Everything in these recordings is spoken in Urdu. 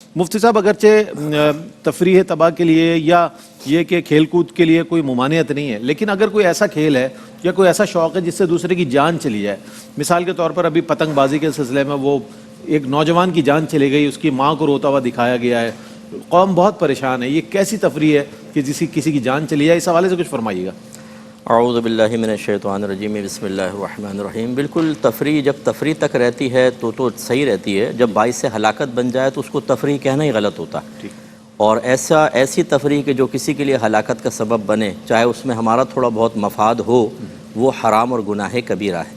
مفتی صاحب اگرچہ تفریح طبع کے لیے یا یہ کہ کھیل کود کے لیے کوئی ممانعت نہیں ہے، لیکن اگر کوئی ایسا کھیل ہے یا کوئی ایسا شوق ہے جس سے دوسرے کی جان چلی جائے، مثال کے طور پر ابھی پتنگ بازی کے سلسلے میں وہ ایک نوجوان کی جان چلی گئی، اس کی ماں کو روتا ہوا دکھایا گیا ہے، قوم بہت پریشان ہے، یہ کیسی تفریح ہے کہ کسی کی جان چلی جائے؟ اس حوالے سے کچھ فرمائیے گا۔ اعوذ باللہ من الشیطان الرجیم، بسم اللہ الرحمن الرحیم۔ بالکل تفریح جب تفریح تک رہتی ہے تو صحیح رہتی ہے، جب باعث سے ہلاکت بن جائے تو اس کو تفریح کہنا ہی غلط ہوتا ہے۔ اور ایسی تفریح کہ جو کسی کے لیے ہلاکت کا سبب بنے، چاہے اس میں ہمارا تھوڑا بہت مفاد ہو، وہ حرام اور گناہ کبیرہ ہے۔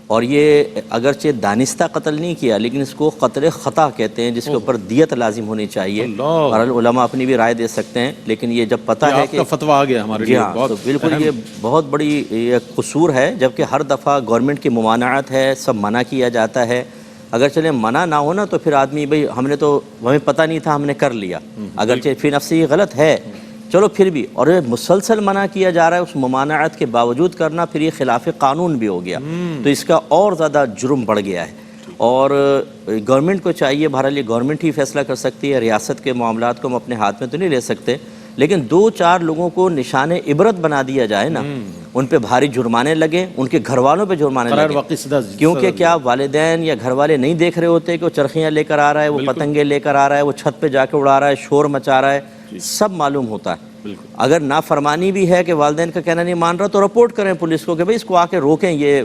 اور یہ اگرچہ دانستہ قتل نہیں کیا، لیکن اس کو قتل خطا کہتے ہیں، جس کے اوپر دیت لازم ہونی چاہیے۔ اور علماء اپنی بھی رائے دے سکتے ہیں، لیکن یہ جب پتہ ہے کہ فتویٰ آ گیا ہمارے لیے، تو بالکل یہ بہت بڑی یہ قصور ہے، جبکہ ہر دفعہ گورنمنٹ کی ممانعت ہے، سب منع کیا جاتا ہے۔ اگر چلیں منع نہ ہونا تو پھر آدمی بھئی ہمیں پتہ نہیں تھا، ہم نے کر لیا، اگرچہ فی نفسی غلط ہے، چلو پھر بھی، اور مسلسل منع کیا جا رہا ہے، اس ممانعت کے باوجود کرنا، پھر یہ خلاف قانون بھی ہو گیا، تو اس کا اور زیادہ جرم بڑھ گیا ہے۔ اور گورنمنٹ کو چاہیے، بہرحال یہ گورنمنٹ ہی فیصلہ کر سکتی ہے، ریاست کے معاملات کو ہم اپنے ہاتھ میں تو نہیں لے سکتے، لیکن 2-4 لوگوں کو نشان عبرت بنا دیا جائے نا، ان پہ بھاری جرمانے لگیں، ان کے گھر والوں پہ جرمانے لگیں، کیونکہ کیا والدین یا گھر والے نہیں دیکھ رہے ہوتے کہ وہ چرخیاں لے کر آ رہا ہے، وہ پتنگیں لے کر آ رہا ہے، وہ چھت پہ جا کے اڑا رہا ہے، شور مچا رہا ہے، سب معلوم ہوتا ہے۔ اگر نافرمانی بھی ہے کہ والدین کا کہنا نہیں مان رہا تو رپورٹ کریں پولیس کو کہ بھئی اس کو آ کے روکیں، یہ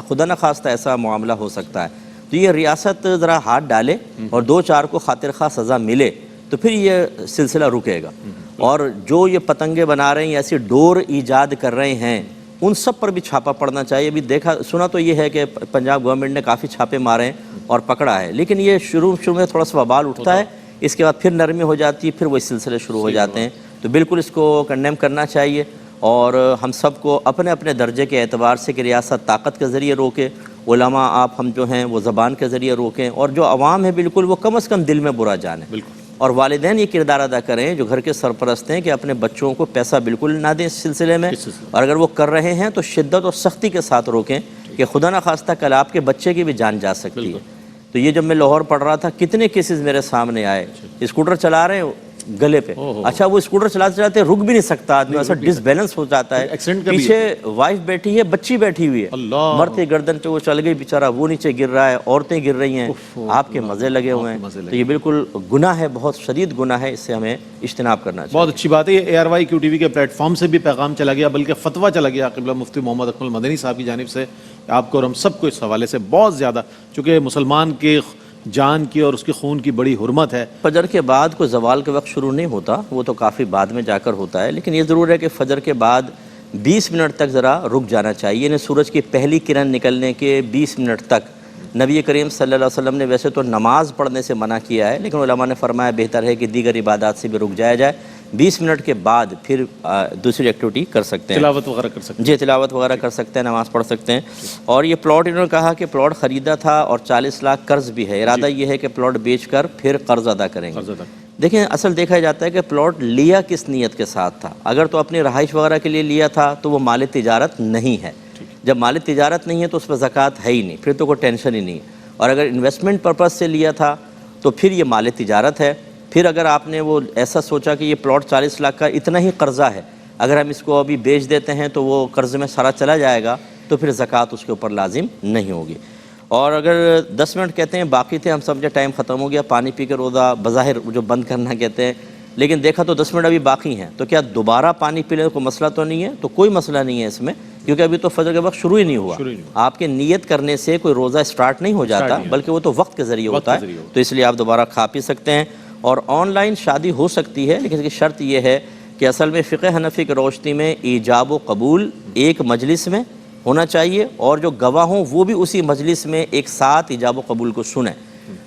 خدا نخواستہ ایسا معاملہ ہو سکتا ہے۔ تو یہ ریاست ذرا ہاتھ ڈالے اور 2-4 کو خاطر خواہ سزا ملے تو پھر یہ سلسلہ رکے گا۔ اور جو یہ پتنگیں بنا رہے ہیں، ایسی ڈور ایجاد کر رہے ہیں، ان سب پر بھی چھاپا پڑنا چاہیے۔ ابھی سنا تو یہ ہے کہ پنجاب گورنمنٹ نے کافی چھاپے مارے ہیں اور پکڑا ہے، لیکن یہ شروع میں تھوڑا سا وبال اٹھتا ہے، اس کے بعد پھر نرمی ہو جاتی ہے، پھر وہی سلسلے شروع ہو جاتے ہیں۔ تو بالکل اس کو کنڈیم کرنا چاہیے، اور ہم سب کو اپنے اپنے درجے کے اعتبار سے کہ ریاست طاقت کے ذریعے روکے، علماء آپ ہم جو ہیں وہ زبان کے ذریعے روکیں، اور جو عوام ہے بالکل وہ کم از کم دل میں برا جانیں۔ اور والدین یہ کردار ادا کریں جو گھر کے سرپرست ہیں کہ اپنے بچوں کو پیسہ بالکل نہ دیں اس سلسلے میں، اور اگر وہ کر رہے ہیں تو شدت اور سختی کے ساتھ روکیں کہ خدا نخواستہ کل آپ کے بچے کی بھی جان جا سکتی ہے۔ تو یہ جب میں لاہور پڑھ رہا تھا، کتنے کیسز میرے سامنے آئے، اسکوٹر چلا رہے ہیں گلے پہ، اچھا وہ اسکوٹر چلاتے چلاتے رک بھی نہیں سکتا آدمی، ایسا ڈس بیلنس ہو جاتا ہے، پیچھے وائف بیٹھی ہے، بچی بیٹھی ہوئی ہے، مرتے گردن پہ وہ چل گئی بیچارہ، وہ نیچے گر رہا ہے، عورتیں گر رہی ہیں، آپ کے مزے لگے ہوئے ہیں۔ تو یہ بالکل گناہ ہے، بہت شدید گناہ ہے، اس سے ہمیں اجتناب کرنا چاہیے۔ بہت اچھی بات ہے، یہ ARY QTV کے پلیٹ فارم سے بھی پیغام چلا گیا، بلکہ فتویٰ چلا گیا قبلہ مفتی محمد اکمل مدنی صاحب کی جانب سے، آپ کو اور ہم سب کو اس حوالے سے بہت زیادہ، چونکہ مسلمان کی جان کی اور اس کے خون کی بڑی حرمت ہے۔ فجر کے بعد کوئی زوال کے وقت شروع نہیں ہوتا، وہ تو کافی بعد میں جا کر ہوتا ہے، لیکن یہ ضرور ہے کہ فجر کے بعد 20 منٹ تک ذرا رک جانا چاہیے، یعنی سورج کی پہلی کرن نکلنے کے 20 منٹ تک۔ نبی کریم صلی اللہ علیہ وسلم نے ویسے تو نماز پڑھنے سے منع کیا ہے، لیکن علماء نے فرمایا بہتر ہے کہ دیگر عبادات سے بھی رک جایا جائے، 20 منٹ کے بعد پھر دوسری ایکٹیویٹی کر سکتے ہیں، تلاوت وغیرہ کر سکتے ہیں۔ جی تلاوت وغیرہ کر سکتے ہیں، نماز پڑھ سکتے ہیں۔ اور یہ پلاٹ انہوں نے کہا کہ پلاٹ خریدا تھا اور 40 لاکھ قرض بھی ہے، ارادہ یہ ہے کہ پلاٹ بیچ کر پھر قرض ادا کریں گے۔ دیکھیں اصل دیکھا جاتا ہے کہ پلاٹ لیا کس نیت کے ساتھ تھا، اگر تو اپنی رہائش وغیرہ کے لیے لیا تھا تو وہ مال تجارت نہیں ہے، جب مال تجارت نہیں ہے تو اس پہ زکوٰۃ ہے ہی نہیں، پھر تو کوئی ٹینشن ہی نہیں ہے۔ اور اگر انویسٹمنٹ پرپز سے لیا تھا تو پھر یہ مال تجارت ہے۔ پھر اگر آپ نے وہ ایسا سوچا کہ یہ پلاٹ 40 لاکھ کا اتنا ہی قرضہ ہے، اگر ہم اس کو ابھی بیچ دیتے ہیں تو وہ قرض میں سارا چلا جائے گا، تو پھر زکوٰۃ اس کے اوپر لازم نہیں ہوگی۔ اور اگر 10 منٹ کہتے ہیں باقی تھے، ہم سمجھے ٹائم ختم ہو گیا، پانی پی کے روزہ بظاہر جو بند کرنا کہتے ہیں، لیکن دیکھا تو 10 منٹ ابھی باقی ہیں، تو کیا دوبارہ پانی پی لیں کوئی مسئلہ تو نہیں ہے؟ تو کوئی مسئلہ نہیں ہے اس میں، کیونکہ ابھی تو فجر کے وقت شروع ہی نہیں ہوا۔ آپ کے نیت کرنے سے کوئی روزہ سٹارٹ نہیں ہو جاتا، بلکہ وہ تو وقت کے ذریعے ہوتا ہے، تو اس لیے آپ دوبارہ کھا پی سکتے ہیں۔ اور آن لائن شادی ہو سکتی ہے، لیکن اس کی شرط یہ ہے کہ اصل میں فقہ حنفی کی روشنی میں ایجاب و قبول ایک مجلس میں ہونا چاہیے، اور جو گواہ ہوں وہ بھی اسی مجلس میں ایک ساتھ ایجاب و قبول کو سنیں۔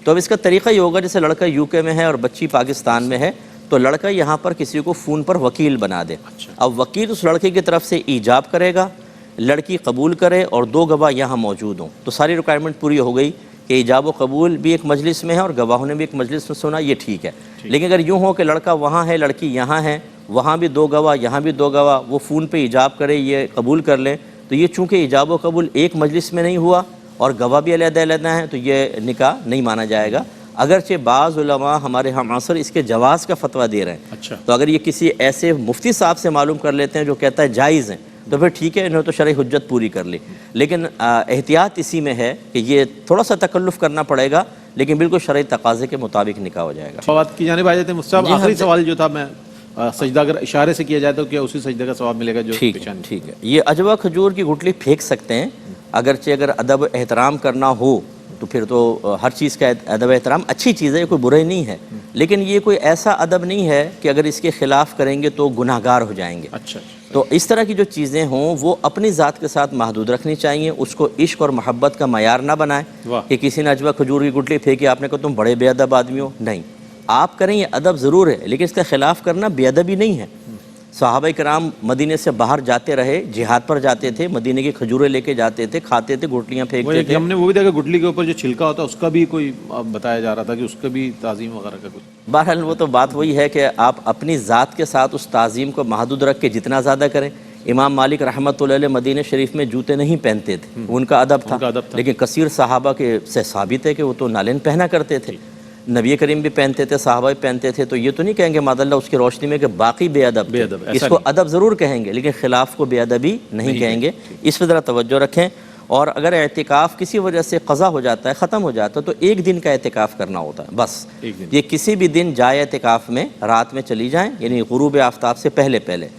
تو اب اس کا طریقہ یہ ہوگا، جیسے لڑکا UK میں ہے اور بچی پاکستان میں ہے، تو لڑکا یہاں پر کسی کو فون پر وکیل بنا دے، اب وکیل اس لڑکے کی طرف سے ایجاب کرے گا، لڑکی قبول کرے اور 2 گواہ یہاں موجود ہوں، تو ساری ریکوائرمنٹ پوری ہو گئی کہ ایجاب و قبول بھی ایک مجلس میں ہے اور گواہوں نے بھی ایک مجلس میں سنا، یہ ٹھیک ہے۔ لیکن اگر یوں ہو کہ لڑکا وہاں ہے، لڑکی یہاں ہے، وہاں بھی 2 گواہ یہاں بھی 2 گواہ، وہ فون پہ ایجاب کرے، یہ قبول کر لیں، تو یہ چونکہ ایجاب و قبول ایک مجلس میں نہیں ہوا اور گواہ بھی علیحدہ علیحدہ ہیں، تو یہ نکاح نہیں مانا جائے گا۔ اگرچہ بعض علماء ہمارے ہم عصر اس کے جواز کا فتویٰ دے رہے ہیں، اچھا تو اگر یہ کسی ایسے مفتی صاحب سے معلوم کر لیتے ہیں جو کہتا ہے جائز ہیں تو پھر ٹھیک ہے، انہوں نے تو شرعی حجت پوری کر لی، لیکن احتیاط اسی میں ہے کہ یہ تھوڑا سا تکلف کرنا پڑے گا، لیکن بالکل شرعی تقاضے کے مطابق نکاح ہو جائے گا۔ بات کی جانب آ جاتے ہیں مفتی صاحب، آخری سوال جو تھا میں سجدہ اگر اشارے سے کیا جائے تو کیا اسی سجدے کا ثواب ملے گا جو ٹھیک ہے، پیشانی؟ ٹھیک ہے، یہ عجوہ کھجور کی گٹلی پھینک سکتے ہیں، اگرچہ اگر ادب احترام کرنا ہو تو پھر تو ہر چیز کا ادب احترام اچھی چیز ہے، یہ کوئی برائی نہیں ہے، لیکن یہ کوئی ایسا ادب نہیں ہے کہ اگر اس کے خلاف کریں گے تو گناہ گار ہو جائیں گے۔ اچھا تو اس طرح کی جو چیزیں ہوں وہ اپنی ذات کے ساتھ محدود رکھنی چاہیے، اس کو عشق اور محبت کا معیار نہ بنائیں واہ، کہ کسی نے عجوہ کھجور کی گٹلی پھینکی آپ نے کہا تم بڑے بے ادب آدمی ہو، نہیں، آپ کریں یہ ادب ضرور ہے، لیکن اس کے خلاف کرنا بے ادبی نہیں ہے۔ صحابہ کرام مدینے سے باہر جاتے رہے، جہاد پر جاتے تھے، مدینے کی کھجوریں لے کے جاتے تھے، کھاتے تھے، گٹلیاں وہ پھینکتے ایک تھے۔ ہم نے وہ بھی دیکھا گٹلی کے اوپر جو چھلکا ہوتا ہے اس کا بھی کوئی بتایا جا رہا تھا کہ اس کا بھی تعظیم وغیرہ کا کچھ۔ بہرحال وہ تو بات وہی ہے کہ آپ اپنی ذات کے ساتھ اس تعظیم کو محدود رکھ کے جتنا زیادہ کریں۔ امام مالک رحمۃ اللہ علیہ مدینہ شریف میں جوتے نہیں پہنتے تھے، ان کا ادب تھا، لیکن کثیر صحابہ کے سے ثابت ہے کہ وہ تو نالین پہنا کرتے تھے، نبی کریم بھی پہنتے تھے، صحابہ بھی پہنتے تھے، تو یہ تو نہیں کہیں گے معاذ اللہ اس کی روشنی میں کہ باقی بے ادب تھے، اس کو ادب ضرور کہیں گے لیکن خلاف کو بے ادبی نہیں کہیں گے، اس پہ ذرا توجہ رکھیں۔ اور اگر اعتکاف کسی وجہ سے قضا ہو جاتا ہے، ختم ہو جاتا ہے، تو ایک دن کا اعتکاف کرنا ہوتا ہے بس، یہ کسی بھی دن جائے اعتکاف میں رات میں چلی جائیں، یعنی غروب آفتاب سے پہلے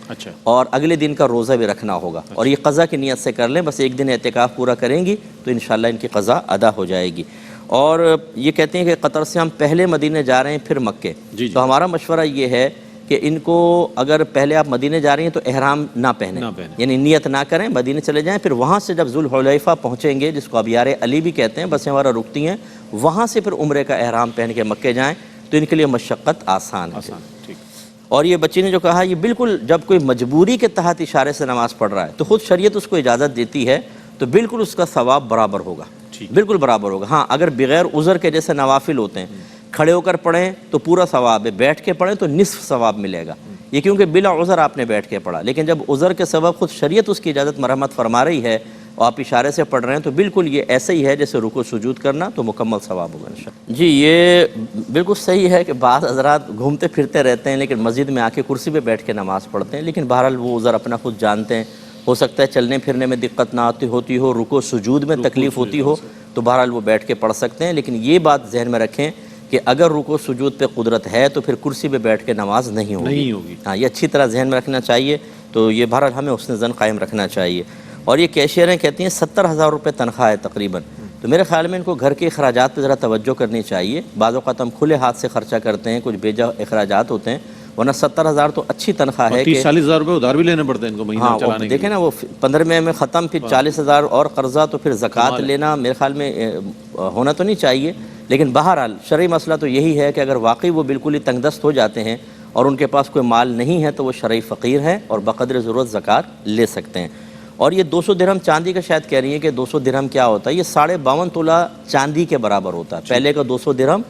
اچھا اور اگلے دن کا روزہ بھی رکھنا ہوگا، اور یہ قضا کی نیت سے کر لیں، بس ایک دن اعتکاف پورا کریں گی تو انشاءاللہ ان کی قضا ادا ہو جائے گی۔ اور یہ کہتے ہیں کہ قطر سے ہم پہلے مدینے جا رہے ہیں پھر مکے، تو ہمارا مشورہ یہ ہے کہ ان کو اگر پہلے آپ مدینے جا رہے ہیں تو احرام نہ پہنیں، یعنی نیت نہ کریں، مدینے چلے جائیں، پھر وہاں سے جب ذوالحلیفہ پہنچیں گے، جس کو اب یار علی بھی کہتے ہیں، بس ہمارا رکتی ہیں، وہاں سے پھر عمرے کا احرام پہن کے مکے جائیں تو ان کے لیے مشقت آسان ہے۔ اور یہ بچی نے جو کہا یہ بالکل جب کوئی مجبوری کے تحت اشارے سے نماز پڑھ رہا ہے تو خود شریعت اس کو اجازت دیتی ہے تو بالکل اس کا ثواب برابر ہوگا، بالکل برابر ہوگا۔ ہاں اگر بغیر عذر کے جیسے نوافل ہوتے ہیں، کھڑے ہو کر پڑھیں تو پورا ثواب ہے، بیٹھ کے پڑھیں تو نصف ثواب ملے گا، یہ کیونکہ بلا عذر آپ نے بیٹھ کے پڑھا، لیکن جب عذر کے سبب خود شریعت اس کی اجازت مرحمت فرما رہی ہے اور آپ اشارے سے پڑھ رہے ہیں تو بالکل یہ ایسے ہی ہے جیسے رکوع سجود کرنا، تو مکمل ثواب ہوگا انشاءاللہ۔ جی یہ بالکل صحیح ہے کہ بعض حضرات گھومتے پھرتے رہتے ہیں لیکن مسجد میں آ کے کرسی پہ بیٹھ کے نماز پڑھتے ہیں، لیکن بہرحال وہ عذر اپنا خود جانتے ہیں، ہو سکتا ہے چلنے پھرنے میں دقت نہ ہوتی ہو، رکوع سجود میں تکلیف ہوتی ہو تو بہرحال وہ بیٹھ کے پڑھ سکتے ہیں، لیکن یہ بات ذہن میں رکھیں کہ اگر رکوع سجود پہ قدرت ہے تو پھر کرسی پہ بیٹھ کے نماز نہیں ہوگی۔ ہاں یہ اچھی طرح ذہن میں رکھنا چاہیے، تو یہ بہرحال ہمیں حسن ظن قائم رکھنا چاہیے۔ اور یہ کیشیئریں کہتی ہیں 70,000 روپے تنخواہ ہے تقریباً، تو میرے خیال میں ان کو گھر کے اخراجات پہ ذرا توجہ کرنی چاہیے، بعض اوقات ہم کھلے ہاتھ سے خرچہ کرتے ہیں، کچھ بیجا اخراجات ہوتے ہیں، ورنہ 70,000 تو اچھی تنخواہ ہے کہ 30-40,000 روپے ادھار بھی لینے پڑتے ہیں ان کو مہینہ چلانے کے لیے۔ دیکھیں نا وہ 15 میں ختم، پھر 40,000 اور قرضہ، تو پھر زکوٰۃ لینا میرے خیال میں ہونا تو نہیں چاہیے، لیکن بہرحال شرعی مسئلہ تو یہی ہے کہ اگر واقعی وہ بالکل ہی تنگ دست ہو جاتے ہیں اور ان کے پاس کوئی مال نہیں ہے تو وہ شرعی فقیر ہے اور بقدر ضرورت زکوٰۃ لے سکتے ہیں۔ اور یہ 200 درہم چاندی کا شاید کہہ رہی ہیں کہ 200 درہم کیا ہوتا ہے، یہ 52.5 تولہ چاندی کے برابر ہوتا ہے، پہلے کا 200 درہم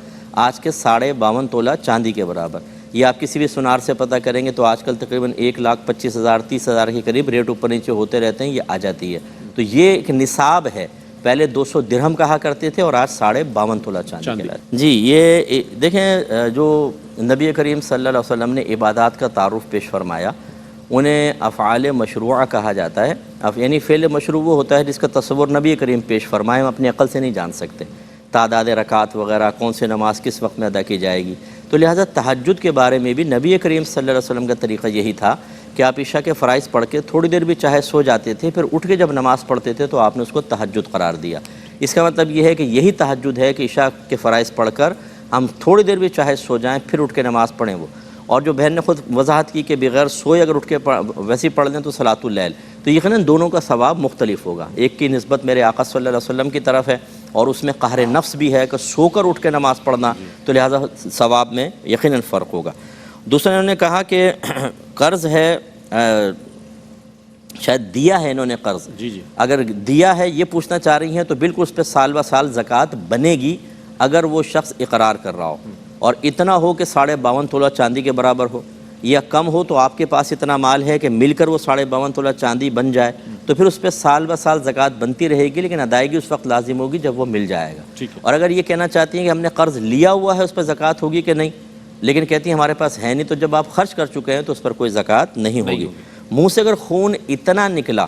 آج کے 52.5 تولہ چاندی کے برابر۔ یہ آپ کسی بھی سنار سے پتہ کریں گے تو آج کل تقریباً 1,25,000 30,000 کے قریب ریٹ اوپر نیچے ہوتے رہتے ہیں، یہ آ جاتی ہے، تو یہ ایک نصاب ہے، پہلے 200 درہم کہا کرتے تھے اور آج 52.5 تولہ چاندی کے۔ جی یہ دیکھیں جو نبی کریم صلی اللہ علیہ وسلم نے عبادات کا تعارف پیش فرمایا، انہیں افعال مشروعہ کہا جاتا ہے، یعنی فعل مشروع وہ ہوتا ہے جس کا تصور نبی کریم پیش فرمائے، ہم اپنی عقل سے نہیں جان سکتے، تعداد رکعات وغیرہ، کون سے نماز کس وقت میں ادا کی جائے گی، تو لہٰذا تہجد کے بارے میں بھی نبی کریم صلی اللہ علیہ وسلم کا طریقہ یہی تھا کہ آپ عشاء کے فرائض پڑھ کے تھوڑی دیر بھی چاہے سو جاتے تھے، پھر اٹھ کے جب نماز پڑھتے تھے تو آپ نے اس کو تہجد قرار دیا۔ اس کا مطلب یہ ہے کہ یہی تہجد ہے کہ عشاء کے فرائض پڑھ کر ہم تھوڑی دیر بھی چاہے سو جائیں پھر اٹھ کے نماز پڑھیں وہ، اور جو بہن نے خود وضاحت کی کہ بغیر سوئے اگر اٹھ کے ویسے ہی پڑھ لیں تو صلاۃ اللیل، تو یقیناً دونوں کا ثواب مختلف ہوگا، ایک کی نسبت میرے آقا صلی اللہ علیہ وسلم کی طرف ہے اور اس میں قہر نفس بھی ہے کہ سو کر اٹھ کے نماز پڑھنا، تو لہٰذا ثواب میں یقیناً فرق ہوگا۔ دوسرے انہوں نے کہا کہ قرض ہے، شاید دیا ہے انہوں نے قرض، اگر دیا ہے یہ پوچھنا چاہ رہی ہیں تو بالکل اس پہ سال بہ سال زکوٰۃ بنے گی اگر وہ شخص اقرار کر رہا ہو اور اتنا ہو کہ 52.5 تولہ چاندی کے برابر ہو، یا کم ہو تو آپ کے پاس اتنا مال ہے کہ مل کر وہ 52.5 تولہ چاندی بن جائے تو پھر اس پہ سال بہ سال زکوٰۃ بنتی رہے گی، لیکن ادائیگی اس وقت لازم ہوگی جب وہ مل جائے گا۔ ٹھیک ہے۔ اور اگر یہ کہنا چاہتی ہیں کہ ہم نے قرض لیا ہوا ہے اس پہ زکوٰۃ ہوگی کہ نہیں، لیکن کہتی ہیں ہمارے پاس ہے نہیں، تو جب آپ خرچ کر چکے ہیں تو اس پر کوئی زکوٰۃ نہیں ہوگی۔ منہ سے اگر خون اتنا نکلا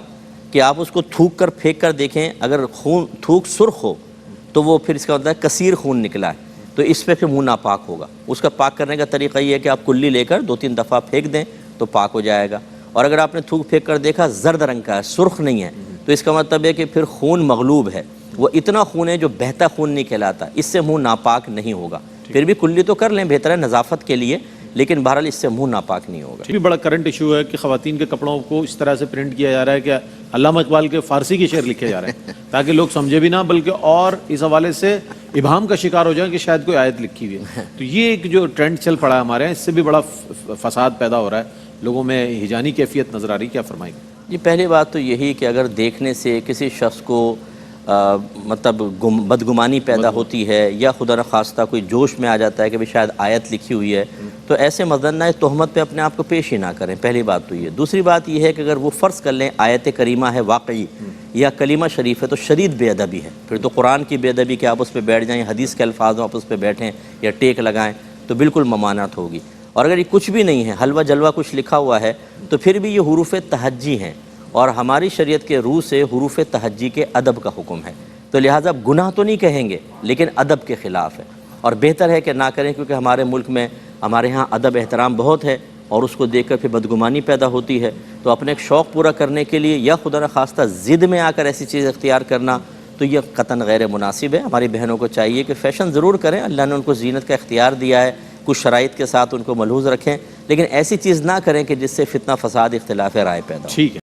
کہ آپ اس کو تھوک کر پھینک کر دیکھیں، اگر خون تھوک سرخ ہو تو وہ پھر اس کا مطلب ہے کثیر خون نکلا ہے، تو اس پہ پھر منہ ناپاک ہوگا۔ اس کا پاک کرنے کا طریقہ یہ ہے کہ آپ کلی لے کر 2-3 دفعہ پھینک دیں تو پاک ہو جائے گا۔ اور اگر آپ نے تھوک پھینک کر دیکھا زرد رنگ کا ہے، سرخ نہیں ہے، تو اس کا مطلب ہے کہ پھر خون مغلوب ہے، وہ اتنا خون ہے جو بہتا خون نہیں کہلاتا، اس سے منہ ناپاک نہیں ہوگا۔ پھر بھی کلی تو کر لیں، بہتر ہے نظافت کے لیے، لیکن بہرحال اس سے منہ ناپاک نہیں ہوگا۔ یہ بھی بڑا کرنٹ ایشو ہے کہ خواتین کے کپڑوں کو اس طرح سے پرنٹ کیا جا رہا ہے کہ علامہ اقبال کے فارسی کے شعر لکھے جا رہے ہیں تاکہ لوگ سمجھے بھی نہ، بلکہ اور اس حوالے سے ابہام کا شکار ہو جائیں کہ شاید کوئی آیت لکھی ہوئی ہے۔ تو یہ ایک جو ٹرینڈ چل پڑا ہے ہمارے یہاں، اس سے بھی بڑا فساد پیدا ہو رہا ہے، لوگوں میں ہجانی کیفیت نظر آ رہی ہے۔ کیا فرمائیں گے؟ جی پہلی بات تو یہی کہ اگر دیکھنے سے کسی شخص کو مطلب بدگمانی پیدا ہوتی ہے یا خدا نخواستہ کوئی جوش میں آ جاتا ہے کہ بھی شاید آیت لکھی ہوئی ہے، تو ایسے مظنہ تہمت پہ اپنے آپ کو پیش ہی نہ کریں، پہلی بات تو یہ۔ دوسری بات یہ ہے کہ اگر وہ فرض کر لیں آیت کریمہ ہے واقعی یا کلمہ شریف ہے تو شدید بے ادبی ہے، پھر تو قرآن کی بے ادبی کہ آپ اس پہ بیٹھ جائیں، حدیث کے الفاظ میں آپ اس پہ بیٹھیں یا ٹیک لگائیں تو بالکل ممانعت ہوگی۔ اور اگر یہ کچھ بھی نہیں ہے، حلوہ جلوہ کچھ لکھا ہوا ہے، تو پھر بھی یہ حروف تہجی ہیں، اور ہماری شریعت کے روح سے حروف تہجی کے ادب کا حکم ہے، تو لہٰذا گناہ تو نہیں کہیں گے لیکن ادب کے خلاف ہے، اور بہتر ہے کہ نہ کریں، کیونکہ ہمارے ملک میں ہمارے ہاں ادب احترام بہت ہے، اور اس کو دیکھ کر پھر بدگمانی پیدا ہوتی ہے۔ تو اپنے ایک شوق پورا کرنے کے لیے یا خدا نخواستہ ضد میں آ کر ایسی چیز اختیار کرنا تو یہ قطعاً غیر مناسب ہے۔ ہماری بہنوں کو چاہیے کہ فیشن ضرور کریں، اللہ نے ان کو زینت کا اختیار دیا ہے، کچھ شرائط کے ساتھ ان کو ملحوظ رکھیں، لیکن ایسی چیز نہ کریں کہ جس سے فتنہ فساد اختلاف رائے پیدا ہو۔ ٹھیک ہے۔